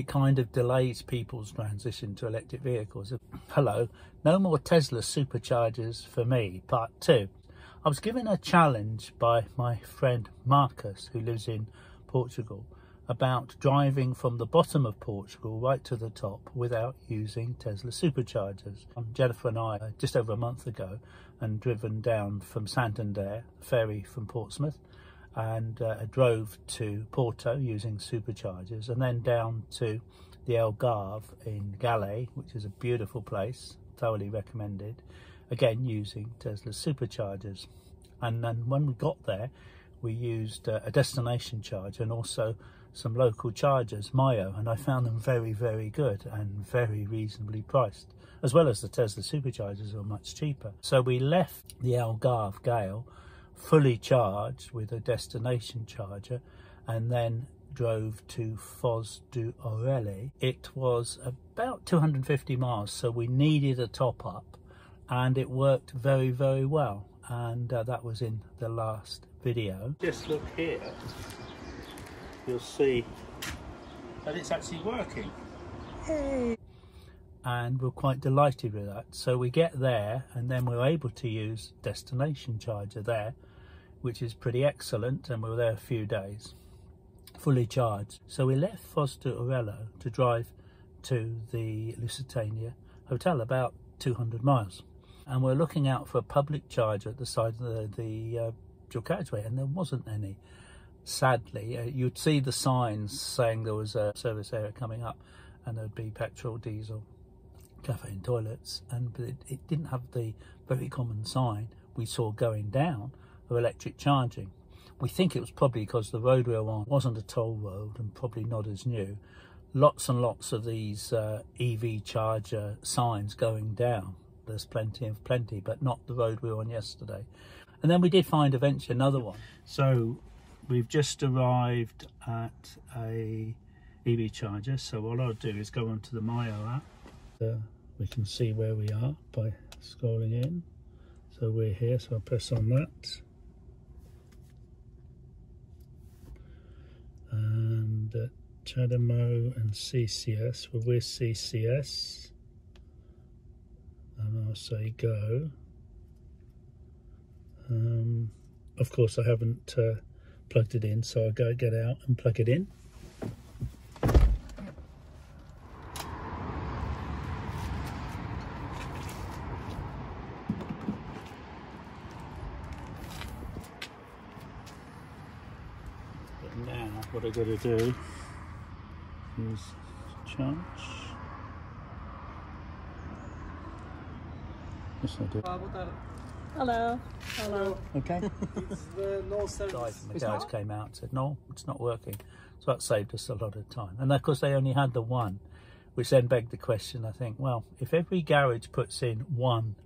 it kind of delays people's transition to electric vehicles. Hello, no more Tesla Superchargers for me, part 2. I was given a challenge by my friend Marcus, who lives in Portugal, about driving from the bottom of Portugal right to the top without using Tesla Superchargers. Jennifer and I, just over a month ago, and driven down from Santander, ferry from Portsmouth, and drove to Porto using Superchargers, and then down to the Algarve in Galles, which is a beautiful place, thoroughly recommended, again using Tesla Superchargers. And then when we got there, we used a destination charger and also some local chargers, Mayo, and I found them very, very good and very reasonably priced, as well as the Tesla Superchargers are much cheaper. So we left the Algarve Gale fully charged with a destination charger, and then drove to Foz do Orelha. It was about 250 miles, so we needed a top up, and it worked very, very well. And that was in the last video. Just look here, you'll see that it's actually working. Hey. And we're quite delighted with that. So we get there, and then we're able to use destination charger there, which is pretty excellent, and we were there a few days, fully charged. So we left Foz do Orelha to drive to the Lusitania Hotel, about 200 miles. And we're looking out for a public charger at the side of the dual carriageway, and there wasn't any. Sadly, you'd see the signs saying there was a service area coming up, and there'd be petrol, diesel, cafe and toilets, but it didn't have the very common sign we saw going down of electric charging. We think it was probably because the road we were on wasn't a toll road and probably not as new. Lots and lots of these EV charger signs going down. There's plenty of plenty, but not the road we were on yesterday. And then we did find eventually another one. So we've just arrived at a EV charger. So what I'll do is go onto the Mayo app. We can see where we are by scrolling in. So we're here, so I'll press on that. And Chadamo and CCS, well, we're CCS. And I'll say go. Of course I haven't plugged it in, so I'll go get out and plug it in. But now what I've got to do is charge. Yes, I do. Hello. Hello. Okay. It's the no service. Guy from the garage came out and said, no, it's not working. So that saved us a lot of time. And of course they only had the one, which then begged the question, I think, well, if every garage puts in one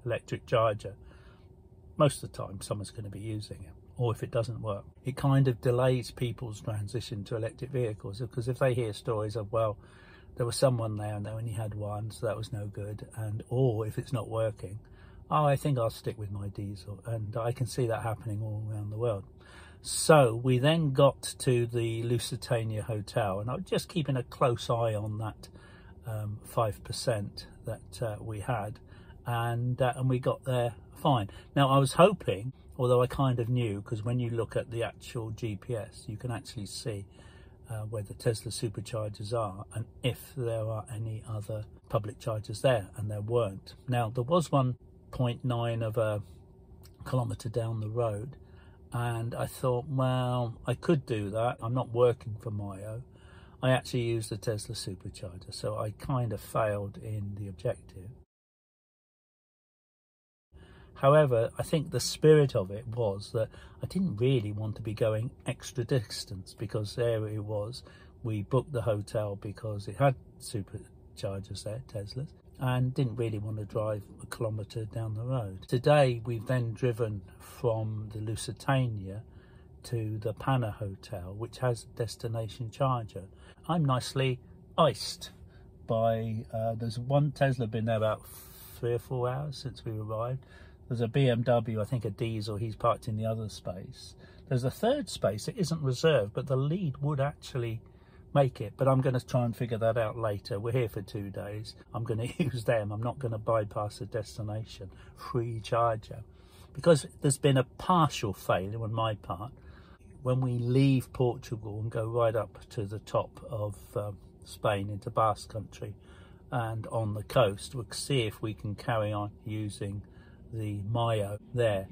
electric charger, most of the time someone's going to be using it. Or if it doesn't work, it kind of delays people's transition to electric vehicles, because if they hear stories of, well, there was someone there and they only had one, so that was no good, and or if it's not working, oh, I think I'll stick with my diesel. And I can see that happening all around the world. So we then got to the Lusitania Hotel, and I was just keeping a close eye on that 5% that we had, and we got there fine. Now I was hoping, although I kind of knew, because when you look at the actual GPS, you can actually see where the Tesla Superchargers are and if there are any other public chargers there, and there weren't. Now there was 1.9 of a kilometre down the road, and I thought, well, I could do that. I'm not working for Mayo. I actually used the Tesla Supercharger, so I kind of failed in the objective. However, I think the spirit of it was that I didn't really want to be going extra distance, because there it was. We booked the hotel because it had superchargers there, Teslas, and didn't really want to drive a kilometre down the road. Today, we've then driven from the Lusitania to the Pana Hotel, which has a destination charger. I'm nicely iced by, there's one Tesla been there about 3 or 4 hours since we arrived. There's a BMW, I think a diesel, he's parked in the other space. There's a third space that isn't reserved, but the lead would actually make it, but I'm going to try and figure that out later. We're here for 2 days. I'm going to use them. I'm not going to bypass a destination free charger, because there's been a partial failure on my part. When we leave Portugal and go right up to the top of Spain into Basque Country and on the coast, we'll see if we can carry on using the Mayo there.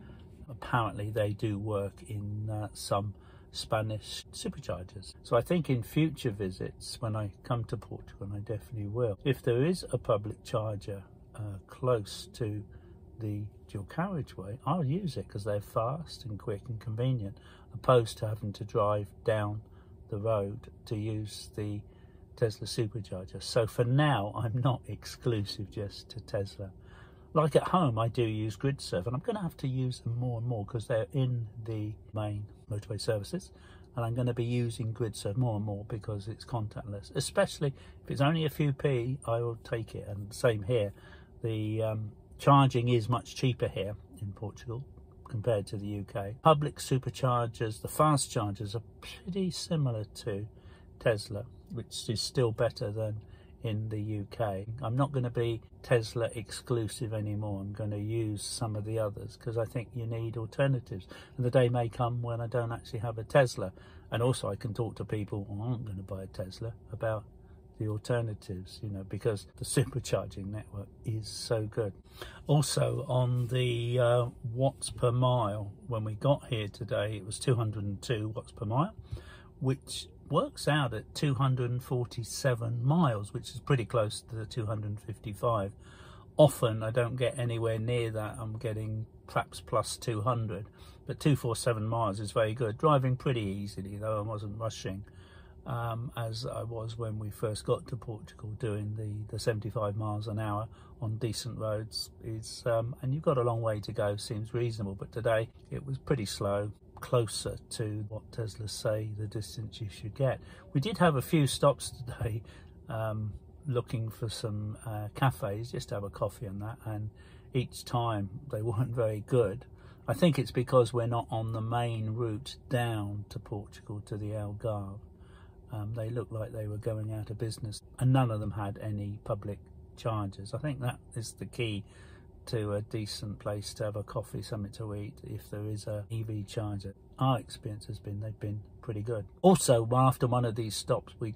Apparently they do work in some Spanish superchargers. So I think in future visits, when I come to Portugal, and I definitely will, if there is a public charger close to the dual carriageway, I'll use it, because they're fast and quick and convenient, opposed to having to drive down the road to use the Tesla Supercharger. So for now, I'm not exclusive just to Tesla. Like at home, I do use GridServe, and I'm going to have to use them more and more because they're in the main motorway services, and I'm going to be using GridServe more and more because it's contactless. Especially if it's only a few p, I will take it. And same here, the charging is much cheaper here in Portugal compared to the UK. Public superchargers, the fast chargers, are pretty similar to Tesla, which is still better than in the UK. I'm not going to be Tesla exclusive anymore. I'm going to use some of the others because I think you need alternatives, and the day may come when I don't actually have a Tesla, and also I can talk to people who aren't going to buy a Tesla about the alternatives, you know, because the supercharging network is so good. Also on the watts per mile, when we got here today, it was 202 watts per mile, which works out at 247 miles, which is pretty close to the 255. Often I don't get anywhere near that. I'm getting perhaps plus 200, but 247 miles is very good. Driving pretty easily, though I wasn't rushing as I was when we first got to Portugal, doing the 75 miles an hour on decent roads. Is and you've got a long way to go, seems reasonable, but today it was pretty slow, closer to what Teslas say the distance you should get. We did have a few stops today looking for some cafes just to have a coffee and that, and each time they weren't very good. I think it's because we're not on the main route down to Portugal to the Algarve. They looked like they were going out of business, and none of them had any public chargers. I think that is the key to a decent place to have a coffee, something to eat, if there is a EV charger. Our experience has been they've been pretty good. Also, after one of these stops, we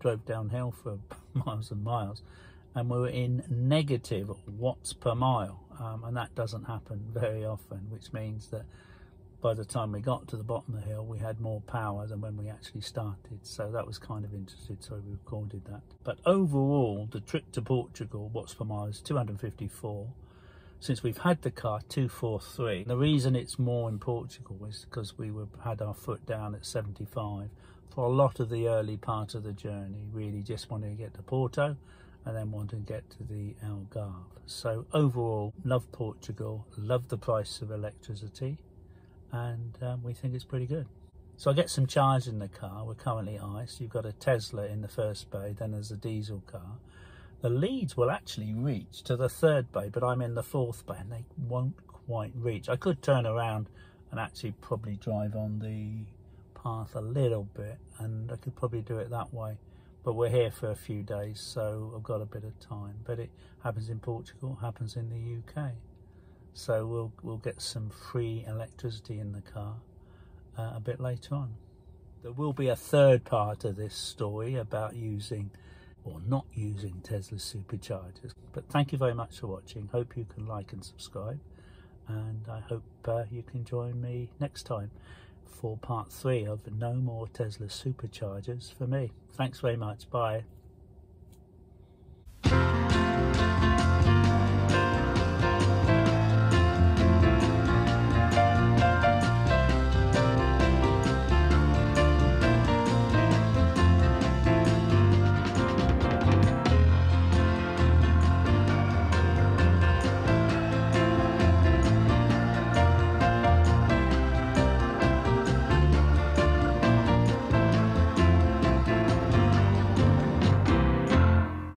drove downhill for miles and miles, and we were in negative watts per mile, and that doesn't happen very often, which means that by the time we got to the bottom of the hill, we had more power than when we actually started. So that was kind of interesting, so we recorded that. But overall, the trip to Portugal, watts per mile, is 254. Since we've had the car, 243. The reason it's more in Portugal is because we had our foot down at 75 for a lot of the early part of the journey, really just wanting to get to Porto and then wanting to get to the Algarve. So overall, love Portugal, love the price of electricity, and we think it's pretty good. So I get some charge in the car. We're currently iced. You've got a Tesla in the first bay, then there's a diesel car. The leads will actually reach to the third bay, but I'm in the fourth bay and they won't quite reach. I could turn around and actually probably drive on the path a little bit, and I could probably do it that way. But we're here for a few days, so I've got a bit of time. But it happens in Portugal, happens in the UK. So we'll get some free electricity in the car a bit later on. There will be a third part of this story about using or not using Tesla Superchargers. But thank you very much for watching. Hope you can like and subscribe, and I hope you can join me next time for part 3 of No More Tesla Superchargers for me. Thanks very much. Bye.